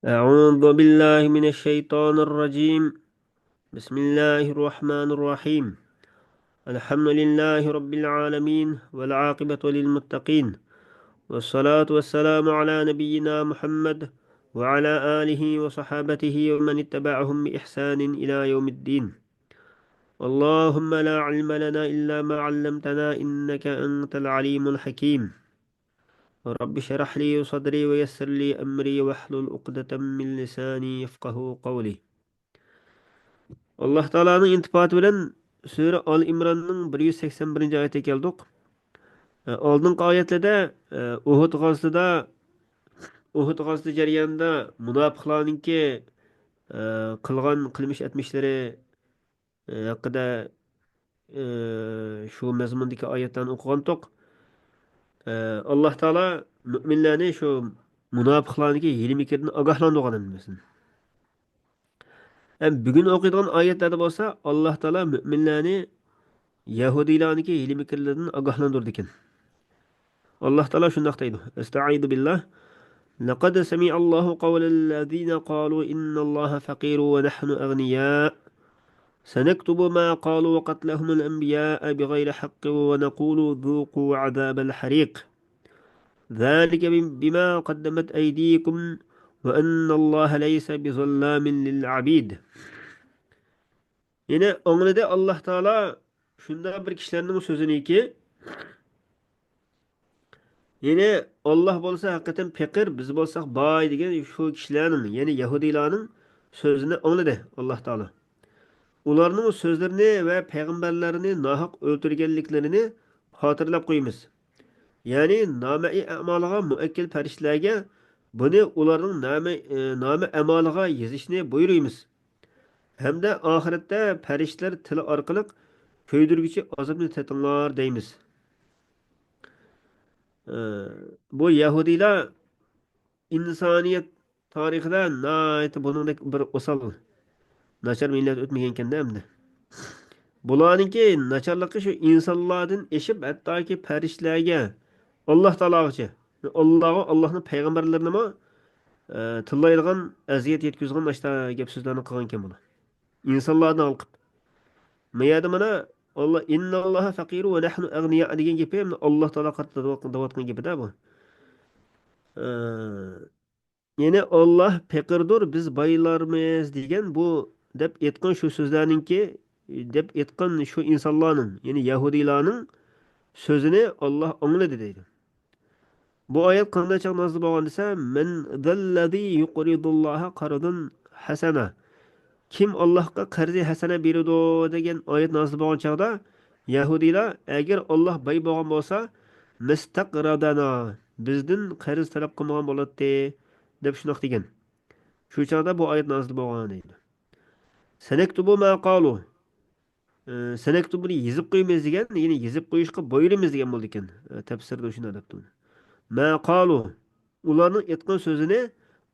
أعوذ بالله من الشيطان الرجيم. بسم الله الرحمن الرحيم. الحمد لله رب العالمين والعاقبة للمتقين، والصلاة والسلام على نبينا محمد وعلى آله وصحابته ومن اتبعهم بإحسان إلى يوم الدين. اللهم لا علم لنا إلا ما علمتنا إنك أنت العليم الحكيم. رب اشرح لي صدري ويسر لي أمري واحلل عقدة من لساني يفقه قولي. Alloh taolaning intifoti bilan sura Al Imronning 181 oyatiga keldik. Oldingi oyatlarda Uhud g'azotida jarayonida munofiqlarningki qilgan qilmish etmishlari haqida shu mazmundagi oyatlarni o'qigandik. Alloh taolo mu'minlarni shu munofiqlarningki hilm-hikmatdan ogohlantirgan emasmi? Bugun o'qiydigan oyatlarda bo'lsa Alloh taolo mu'minlarni Yahudiylarniki hilm-hikmatlardan ogohlantirdi ekan. Allah Teala şundaq deydi. Estaizu billah. لقد سمع الله قول الذين قالوا إن الله فقير ونحن أغنياء سنكتب ما قالوا وقتلهم الأنبياء بغير حق ونقول ذوقوا عذاب الحريق ذلك بما قدمت أيديكم وأن الله ليس بظلام للعبيد. Yine anladı Allah Teala şunda bir kişilerinin sözünü ki yine Allah bo'lsa haqiqatan faqir, biz bo'lsak boy degan shu kishilarning, ya'ni Yahudiylarning so'zini angladi Alloh taolo. Ularning so'zlarini va payg'ambarlarini nohaq o'ltirganliklarini xotirlab qo'yamiz. Ya'ni nomai a'moliga muakkil farishtalarga buni ularning nomi amoliga yozishni buyuramiz. Hamda oxiratda farishtalar tili orqali ko'ydirguchi azobni tatinglar deymiz. Bu Yahudiylar insoniyat tarixida buningdek bir o'sal nachar millat o'tmagan ekanda endi. Bularningki nacharligi shu insonlardan eshib hattoki farishtalarga Alloh taologacha Allohning payg'ambarlarini tillaydigan aziyat yetkazgan ashta gap so'zlarni qilgan ekan bular. İnsanlardan alqib. Mayada mana Allah inna Alloha faqiru va nahnu aghniya degan gapi ham Alloh taolo qarta davatgan gapida bu. Yine Allah pekirdir biz baylarmıyız degan bu deb etken şu sözlerinki deb etken şu insanların yani Yahudilarning sözünü Allah anladı deydi. Bu ayet qanday chaq nazil bo'lgan desa men zallazi yuqridullaha qardan hasana kim Allohga qarzi hasana beradi degan oyat nazil bo'lgan chaqda Yahudilar agar Alloh boy bo'lgan bo'lsa mustaqradana bizdan qarz talab qilmagan bo'ladi deb shunaq degan. Shu chaqda bu oyat nazil bo'lgan deydi. Sanaktubu ma qalu. Sanaktubuni yezib qo'yamiz degan, ya'ni yezib qo'yishga buyuramiz degan bo'ldi ekan. Tafsirda shunday debdi. Ma qalu. Ularning aytgan so'zini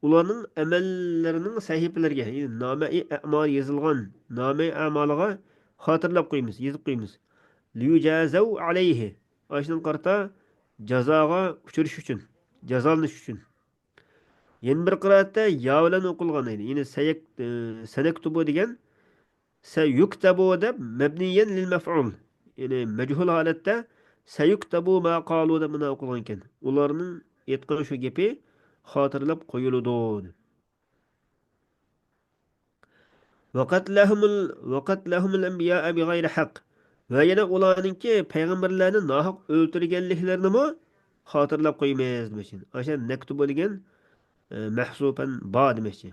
ularning amallarining sahifalarga, ya'ni nomai a'mal yozilgan nomai a'maliga xotirlab qo'yamiz, yezib qo'yamiz. Liyujazaw alayhi. Ashning qarta jazoga uchirish uchun, jazolanish uchun. Yeni bir qiraatda ya bilan o'qilgan edi. Yine sanaktubu degan sayuktabu deb mabniyan lil maf'ul. Ya'ni majhul holatda sayuktabu ma qalu deb buni o'qilgan ekan. Ularning aytgan shu gapi xotirlab qo'yiladi. Vaqat lahumul anbiya bighayri haqq. Va yana ularningki payg'ambarlarni nohaq o'ltirganliklarini mo xotirlab qo'ymaymiz demişin. O'sha naktubu degan mahsupan ba demişi.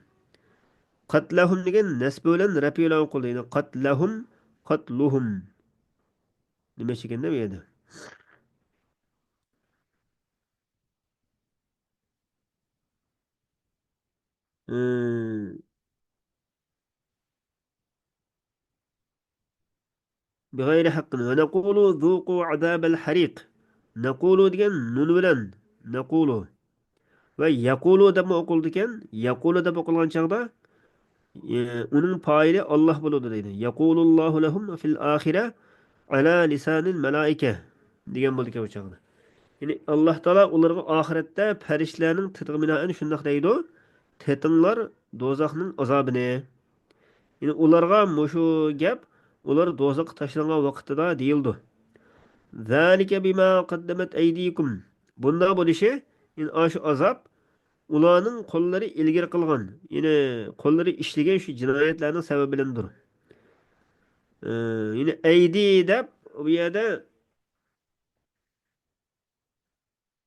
Qatlahum degan nasb bilan rafi bilan o'qildi. Qatlahum qatluhum demişi ekanda bu yerda. بغير حق ونقول ذوقوا عذاب الحريق نقول degan nun bilan naqulu va yaqulu deb o'qildi ekan yaqulu deb o'qilgan chaqda uning faili Alloh bo'ladi deydi yaqulullohu lahum fil axira ala lisanil malaika degan bo'ldi ekan o chaqda ya'ni Alloh taolo ularga oxiratda farishtalarning tirg'imidan shundoq deydi tetinglar do'zaxning azobini. Yani ularga mushu gap ular do'zaxga tashlangan vaqtida deyildi. Zalika bima qaddamat aydikum. Bunda bo'lishi, yani shu azob ularning qo'llari ilgari qilgan, ya'ni qo'llari ishlagan shu jinoyatlarning sababidandir. Yine aydi deb bu yerda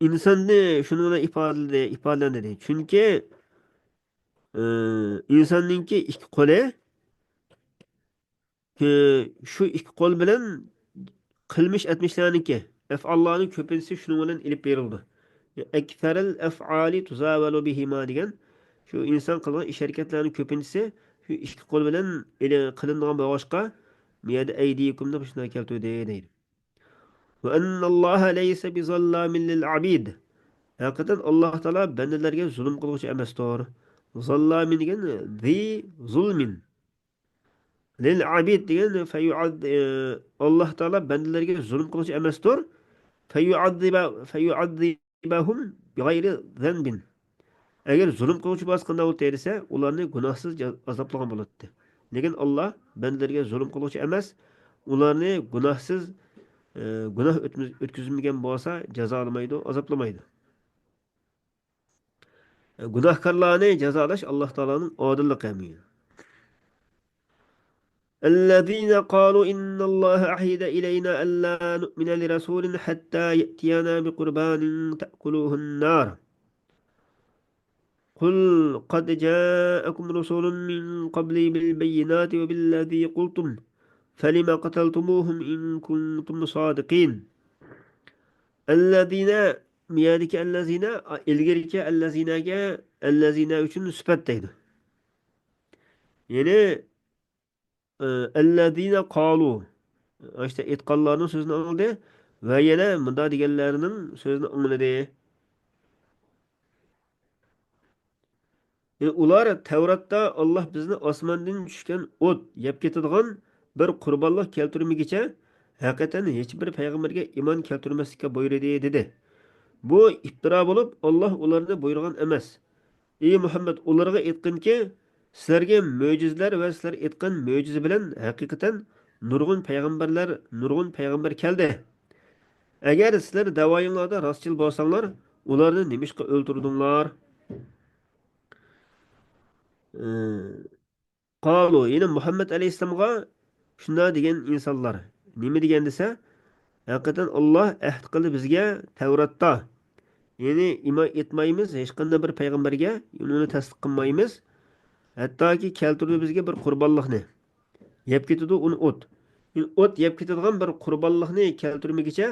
insonni shuni bilan ifodalandi. Chunki insonninki ikki qo'li shu ikki qo'l bilan qilmish etmishlarniki af'allarning ko'pincha shuning bilan ilib berildi. Aksaril af'ali tuzavalu bihima degan shu inson qilgan ish harakatlarning ko'pinchisi shu ikki qo'l bilan qilinadigan bo'lishqa bu yerda aydikum deb shunday keltirdi deydi. Va annalloha laysa bizallamin lil abid. Haqiqatan Alloh taolo bandalarga zulm qiluvchi emasdir. Zallamin degan zi zulmin. Lil abid degan Alloh taolo bandalarga zulm qiluvchi emasdir. Fayu'adzibahum bighayri zanbin. Agar zulm qiluvchi bo'lsa qanday bo'ladi desa, ularni gunohsiz azoblagan bo'ladi. Lekin Alloh bandalarga zulm qiluvchi emas, ularni gunohsiz gunoh o'tkazmagan bo'lsa jazolamaydi, azoblamaydi. Günahkarlarını cezalaş Allah Teala'nın adillik emri. الذين قالوا إن الله عهد إلينا ألا نؤمن لرسول حتى يأتينا بقربان تأكله النار قل قد جاءكم رسول من قبلي بالبينات وبالذي قلتم فلما قتلتموهم إن كنتم صادقين الذين ميادك الذين إلغرك الذين üçün süpetteydi. Yani ellezine kalu işte etkallarının sözünü anladı ve yine mında diğerlerinin sözünü anladı. Yani ular Tevrat'ta Allah bizni osmandan düşken ot yep ketadigan bir kurbanlık keltirmegicha hakikaten hiçbir peygamberge iman keltirmeslikka buyurdu dedi. Bu iftira bulup Allah ularını buyurgan emas. Ey Muhammed ularga aytqinki, sizlarga mo'jizlar va sizlar aytgan mo'jiza bilan haqiqatan nurg'un payg'ambar keldi. Agar sizlar davoyinglarda rostchil bo'lsanglar, ularni nimishqa o'ltirdinglar? Qalu yine Muhammed alayhissalomga shunda degan insonlar nima degan desa, haqiqatan Alloh ahd qildi bizga Tavratda. Ya'ni iymon etmaymiz hech qanday bir payg'ambarga, uni tasdiq qilmaymiz. Hattoki keltirdi bizga bir qurbonlikni. Yeb ketadi uni o't. O't yeb ketadigan bir qurbonlikni keltirmagicha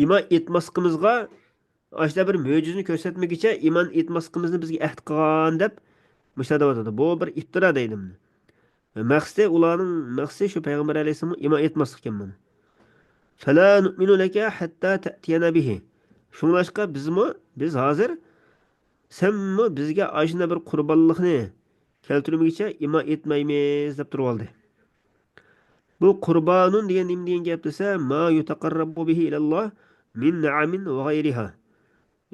iymon etmasligimizga ashda bir mo'jizani ko'rsatmagicha iymon etmasligimizni bizga ahd qilgan deb mushtada o'tadi. Bu bir iftira deydi. Ularning maqsadi shu payg'ambar alayhissalom iymon etmaslik ekan buni. Fala nu'minu laka hatta ta'tiyana bihi. Shunglashqa biz hozir senmi bizga ashuna bir qurbonlikni keltirmagicha iymon etmaymiz deb turib oldi. Bu qurbonun degan nima degan gap desa, ma yutaqarrabu bihi ilalloh min na'amin va g'ayriha.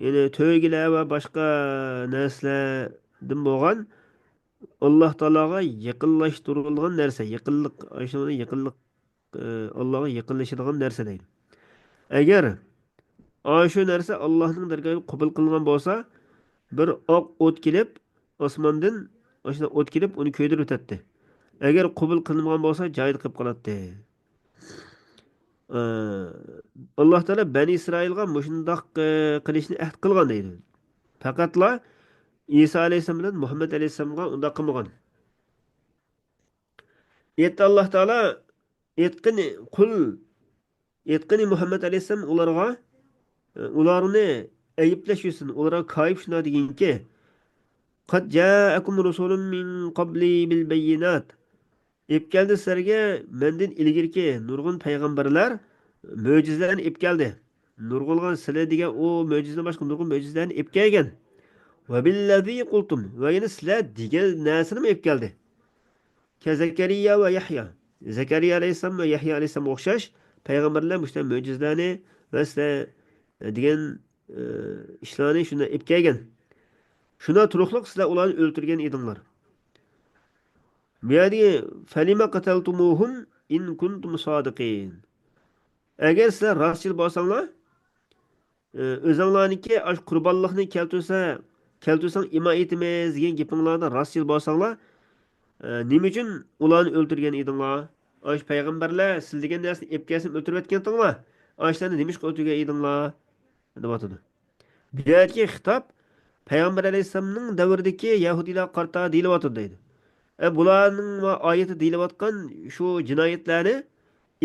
Ya'ni to'ygilar va boshqa narsalardan bo'lgan Alloh taologa yaqinlashtirilgan narsa, yaqinlik Allohga yaqinlashadigan narsa deydi. Agar shu narsa Allohning dargohiga qabul qilingan bo'lsa, bir oq o't kelib osmondan o'sha o't kelib uni ko'ydirib o'tadi. Agar qabul qilinmagan bo'lsa, joyida qolib qoladi. Alloh taolo Bani Isroilga mushundoq qilishni ahd qilgan deydi. Faqatla Isa alayhissalom bilan Muhammad alayhissalomga undoq qilmagan. Etti Alloh taolo etqini qul etqini Muhammad alayhissalom ularni ayiblash uchun ularga kayib shuna deganki qad ja'akum rusulun min qabli bil bayyinat. Ep keldi sizlarga mendan ilgirki nurg'un payg'ambarlar mo'jizalarni ep keldi. Nurg'ulg'an sizlar degan o mo'jizadan boshqa nurg'un mo'jizalarni ep kelgan. Va billazi qultum va yana sizlar degan narsani ep keldi. Ke Zakariya va Yahya. Zakariya alayhissalom va Yahya alayhissalom o'xshash payg'ambarlar mushta mo'jizalarni va sizlar degan ishlarni shunda ep kelgan. Şuna turuqliq sizlar ularni o'ltirgan edinglar. Bu yerda falima qataltumuhum in kuntum sodiqin. Agar sizlar rostchil bo'lsanglar, o'zinglarniki ash qurbonlikni keltirsang imo etamiz degan gapinglarda rostchil bo'lsanglar, nima uchun ularni o'ltirgan edinglar? Ash payg'ambarlar siz degan narsani ep kelsin o'tirib o'tgandinglar. Ashlarni nima ishga o'tirgan edinglar? Deb atadi. Bu yerdagi xitob payg'ambar alayhissalomning davridagi yahudiylar qarta deyilyotdi deydi. Bularning va oyati deyilayotgan shu jinoyatlarni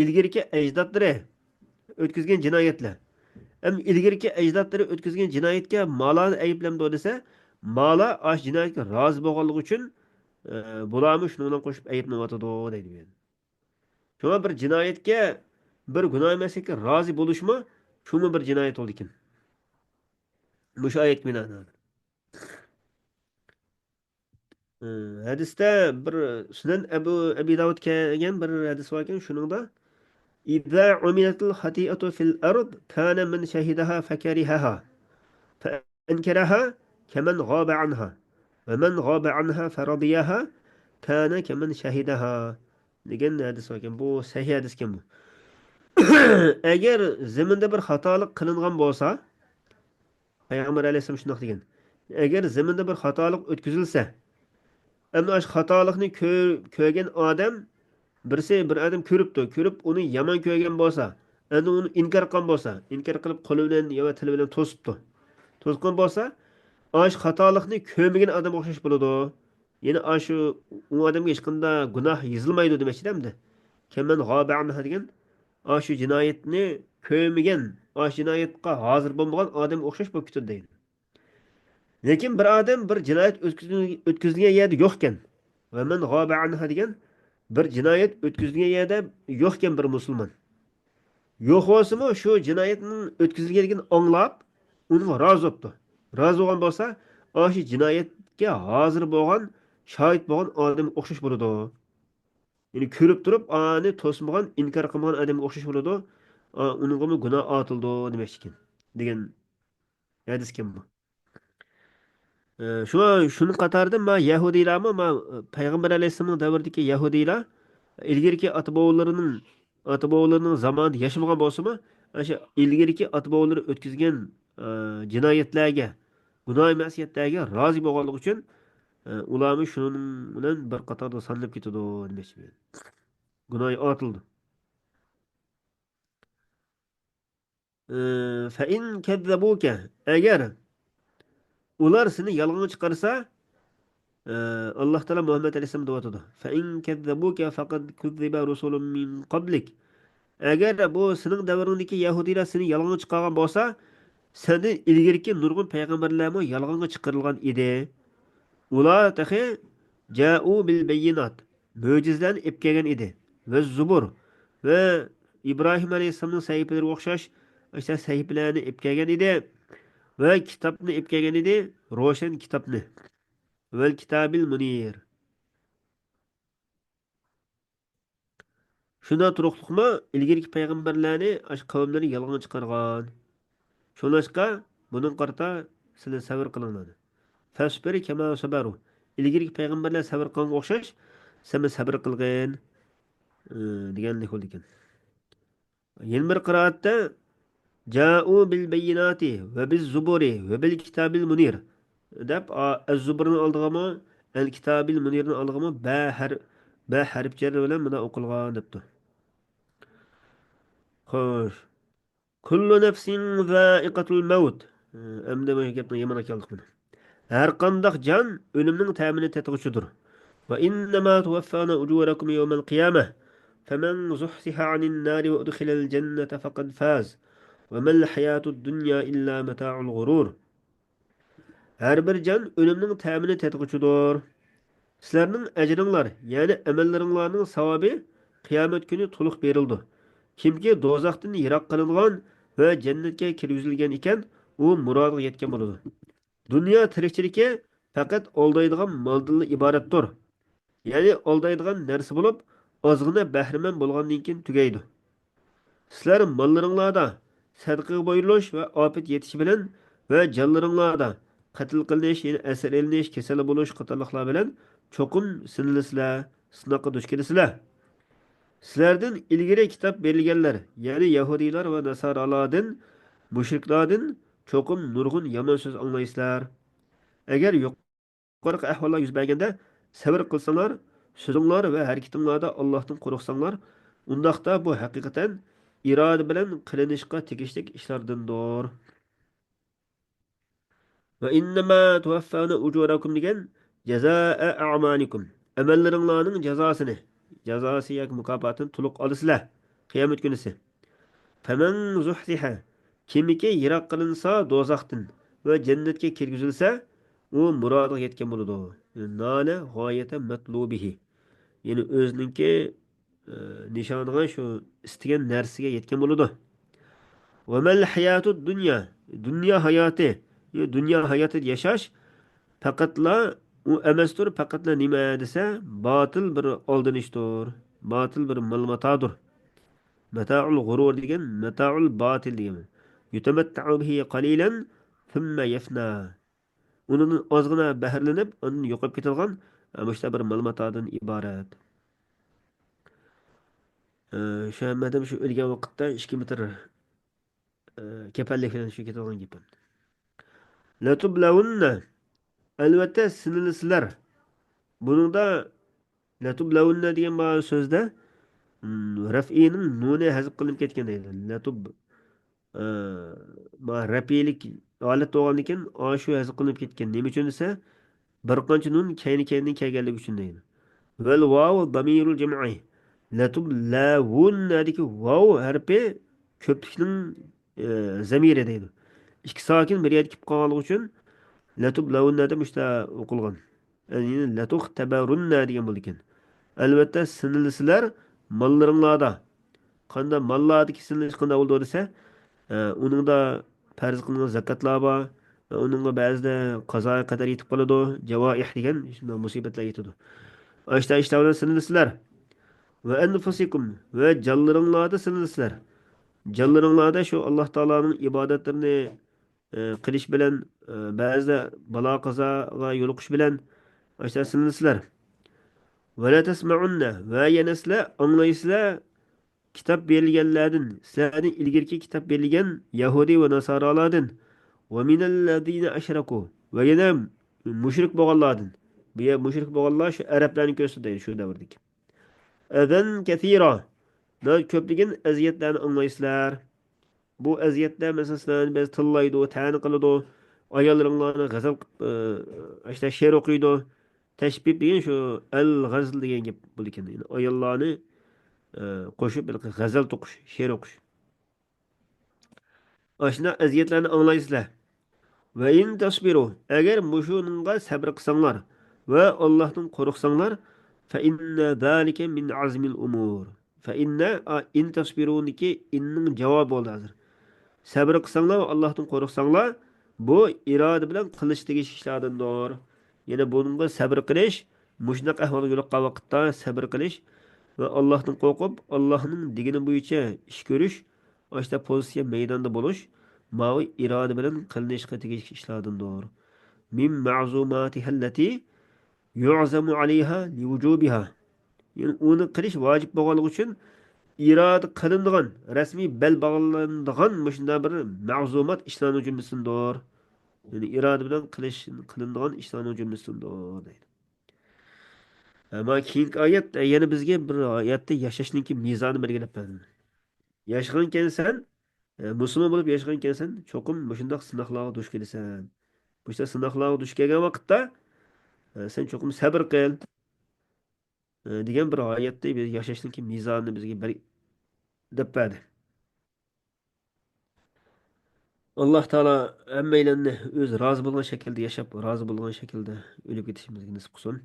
ilgirki ajdodlari o'tkazgan jinoyatlar. İlgirki ajdodlari o'tkazgan jinoyatga malani ayblamdi desa, mala ash jinoyatga rozi bo'lganligi uchun bularni shuni bilan qo'shib ayblayotdi deydi. Shuna bir jinoyatga bir gunoh emaslikka rozi bo'lishmi, shumi bir jinoyat bo'ldi ekan. Bu shu oyat bilan. Hadisda bir Sunan Abi Davud kelgan bir hadis var ekan, shuningda İza umilatil hati'atu fil ard kana men shahidaha fakarihaha fa ankaraha kemen gaba anha ve men gaba anha faradiyaha kana kemen shahidaha degan hadis var ekan. Bu sahih hadis ekan bu. Agar zaminda bir xatolik qilingan bo'lsa, Payg'ambar alayhisalom shunday degan. Agar zaminda bir xatolik o'tkazilsa, endi shu xatolikni ko'rgan odam bir odam ko'ribdi, ko'rib uni yomon ko'rgan bo'lsa, endi uni inkor qilgan bo'lsa, inkor qilib qo'li bilan yo tili bilan to'sibdi. To'sgan bo'lsa, shu xatolikni ko'rmagan odam o'xshash bo'ladi. Ya'ni shu u odamga hech qanday gunoh yozilmaydi demoqchi-da. Kemen g'oba degan shu jinoyatni ko'rmagan, shu jinoyatga hozir bo'lmagan odam o'xshash bo'lib ketadi deydi. Lekin bir odam bir jinoyat o'tkazilgan yerda yo'q ekan. Va men g'oba anha degan bir jinoyat o'tkazilgan yerda yo'q ekan bir musulmon. Yo'q bo'lsa-mu shu jinoyatning o'tkazilganligini anglab, unga rozi bo'libdi. Rozi bo'lgan bo'lsa, shu jinoyatga hozir bo'lgan, shohid bo'lgan odam o'xshash bo'ladi. Ya'ni ko'rib turib, ani to'smagan, inkor qilmagan odamga o'xshash bo'ladi. Uningga gunoh otildi demoqchi ekan. Degan hadis ekan bu. Şunu qatardım ma Yahudiylarmi ma Payg'ambar alayhissalomning davridagi Yahudiylar ilgirki ata-bobolarının zamonida yashamagan bo'lsa-mu, o'sha ilgirki ata-bobolari o'tkazgan jinoyatlarga, gunoh ma'siyatlarga rozi bo'lganligi uchun ularni shuning bilan bir qatorda sanalib ketadi demoqchi. Gunoh otildi. Fa in kazzabuka agar ular seni yolg'on chiqarsa, Allah Teala Muhammed Aleyhisselam dua Fa in kezzebuke fakat kuzziba rusulun min qablik. Eğer bu senin devrindeki Yahudiler seni yalana çıkaran bolsa, senden ilgirki nurgun peygamberlerime yalana çıkarılgan idi. Ular tehi ca'u bil beyinat. Möcizden ipkegen idi. Ve zubur. Ve İbrahim Aleyhisselam'ın sahipleri okşaş. İşte sahiplerini ipkegen idi. Ve kitabını ipkegen idi. Roşen kitabını. Vel kitabil munir. Şuna turuqliqmi ilgirki payg'ambarlarni qavmlari yolg'on chiqargan. Shunlashqa buning qarta sizlar sabr qilinglar. Fasbir kama sabaru. Ilgirki payg'ambarlar sabr qilganga o'xshash, sen sabr qilgin degandek bo'ldi ekan. Yana bir qiroatda ja'u bil bayyinati va biz zuburi va bil kitabil munir deb az-zuburni oldig'imi, al kitabil munirni oldig'imi ba harf jar bilan buna o'qilgan debdi. Xo'sh. Kullu nefsin zaiqatul maut. Endi bu gapni yomon keldik buni. Har qanday jon o'limning ta'mini tatg'uchidir. Va innama tuwaffana ujurakum yawmal qiyamah. Faman zuhziha 'anil nari wa udkhilal jannata faqad faz. Va mal hayatud dunya illa mata'ul ghurur. Har bir jon o'limning ta'mini tatg'uchidir. Sizlarning ajringlar, ya'ni amallaringlarning savobi qiyomat kuni to'liq berildi. Kimki do'zaxdan yiroq qilingan va jannatga kirgizilgan ekan, u murodiga yetgan bo'ladi. Dunyo tirikchiligi faqat aldaydigan moldan iboratdir. Ya'ni aldaydigan narsa bo'lib, ozgina bahriman bo'lgandan keyin tugaydi. Sizlar mollaringlarda sadaqaga buyurilish va ofat yetishi bilan va jonlaringlarda qatl qilinish, ya'ni asir elinish, kasal bo'lish qatorliqlar bilan cho'qim sinilisizlar, sinoqqa duch kelasizlar. Sizlardan ilgari kitob berilganlar, ya'ni Yahudiylar va Nasoralardan, mushriklardan cho'qim nurg'un yomon so'z anglaysizlar. Agar yuqorqi ahvollar yuz berganda sabr qilsanglar, so'zinglar va harakatinglarda Allohdan qo'rqsanglar, undaqda bu haqiqatan iroda bilan qilinishga tegishli ishlardandir. Va innama tuvaffawna ujurakum degan jazaa a'malikum. Amallaringlarning jazosini, jazosi yoki mukofotini to'liq olasizlar qiyomat kunisi. Faman zuhziha kimiki yiroq qilinsa do'zaxdan va jannatga kirgizilsa, u murodiga yetgan bo'ladi. Nala g'oyata matlubihi. Ya'ni o'zininki nishoniga shu istagan narsaga yetgan bo'ladi. Va mal hayatud dunya. Dunyo hayoti, dunyo hayotida yashash faqatla u emasdir, faqatla nima desa, botil bir aldanishdir. Botil bir malmatadir. Mata'ul g'urur degan mata'ul botil degan. Yutamatta'u bihi qalilan thumma yafna. Undan ozgina bahrlanib, undan yo'qolib ketadigan mushta bir malmatadan iborat. Shu madam shu o'lgan vaqtda 2 metr kapallik bilan shu ketadigan gapim. La tublawunna albatta sinilisizlar. Buningda la tublawunna degan so'zda raf'ining nuni hazb qilinib ketgan edi. Latub ma rafilik holat bo'lgan ekan, shu hazb qilinib ketgan. Nima uchun desa, bir qancha nun kayni kelganligi uchun deydi. Val vav damirul jam'i. Latub lawunnadiki vav harfi ko'plikning zamiri deydi. İki sakin bir yerga kelib qolganligi uchun latub lavunna deb mushta o'qilgan. Ya'ni latuh tabarunna degan bo'ldi ekan. Albatta sinilisizlar mollaringlarda. Qanday mollardagi sinilish qanday bo'ldi desa, uningda farz qilingan zakatlar bor. Uningga ba'zida qazoga qadar yetib qoladi. Javoih degan shunday musibatlar yetadi. Ashta ishlar bilan sinilisizlar. Va anfusikum va jonlaringlarda sinilisizlar. Jonlaringlarda shu Alloh taolaning ibodatlarini qilish bilan ba'zida balo qazoga yo'liqish bilan ashta sinilisizlar. Va la tasma'unna va yana sizlar anglaysizlar kitob berilganlardan, sizlardan ilgirki kitob berilgan Yahudi va Nasoralardan va minallazina ashraku va yana mushrik bo'lganlardan. Bu yer mushrik bo'lganlar shu arablarning ko'rsatadi shu davrdagi. Adan kathira. Ko'pligan aziyatlarni anglaysizlar. Bu aziyatlar masalan sizlarni biz tillaydi, ta'ni qiladi, ayollaringlarni g'azab ashta she'r o'qiydi. Tashbih degan shu al-g'azl degan gap bo'l ekan. Ayollarni qo'shib g'azal to'qish, she'r o'qish. Ashna aziyatlarni anglaysizlar. Va in tasbiru agar mushuningga sabr qilsanglar va Allohdan qo'rqsanglar fa inna zalika min azmil umur. Fa inna in tasbiruniki inning javobi bo'ldi hozir. Sabr qilsanglar va Allohdan qo'rqsanglar bu iroda bilan qilish tegish ishlardandir. Yana bunga sabr qilish, mushnaq ahvolga yo'liqqan vaqtda sabr qilish va Allohdan qo'rqib, Allohning digini bo'yicha ish ko'rish, o'shda pozitsiya maydonda bo'lish, mavi iroda bilan qilinishga tegishli ishlardandir. Min ma'zumatiha allati yu'zamu 'alayha liwujubiha. Yani uni qilish vojib bo'lganligi uchun iroda qilinadigan, rasmiy bel bog'lanadigan shunda bir ma'zumat ishlarning jumlasindir. Yani iroda bilan qilinadigan ishlarning jumlasindir deydi. Ama keyingi oyat yana bizga bir hayotda yashashningki mezoni belgilab berdi. Yashagan ekansan, musulmon bo'lib yashagan ekansan, cho'qim shundoq sinoqlarga duch kelasan. Bu sinoqlarga duch kelgan vaqtda sen cho'qim sabr qil degan bir oyatda biz yashashningki mezonni bizga deb berdi. Alloh taolo hammalarni o'z rozi bo'lgan shaklda yashab, rozi bo'lgan shaklda o'lib ketishimizga nasib qilsin.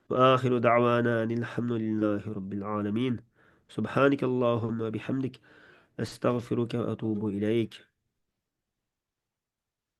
وآخر دعوانا أن الحمد لله رب العالمين سبحانك اللهم وبحمدك أستغفرك وأتوب إليك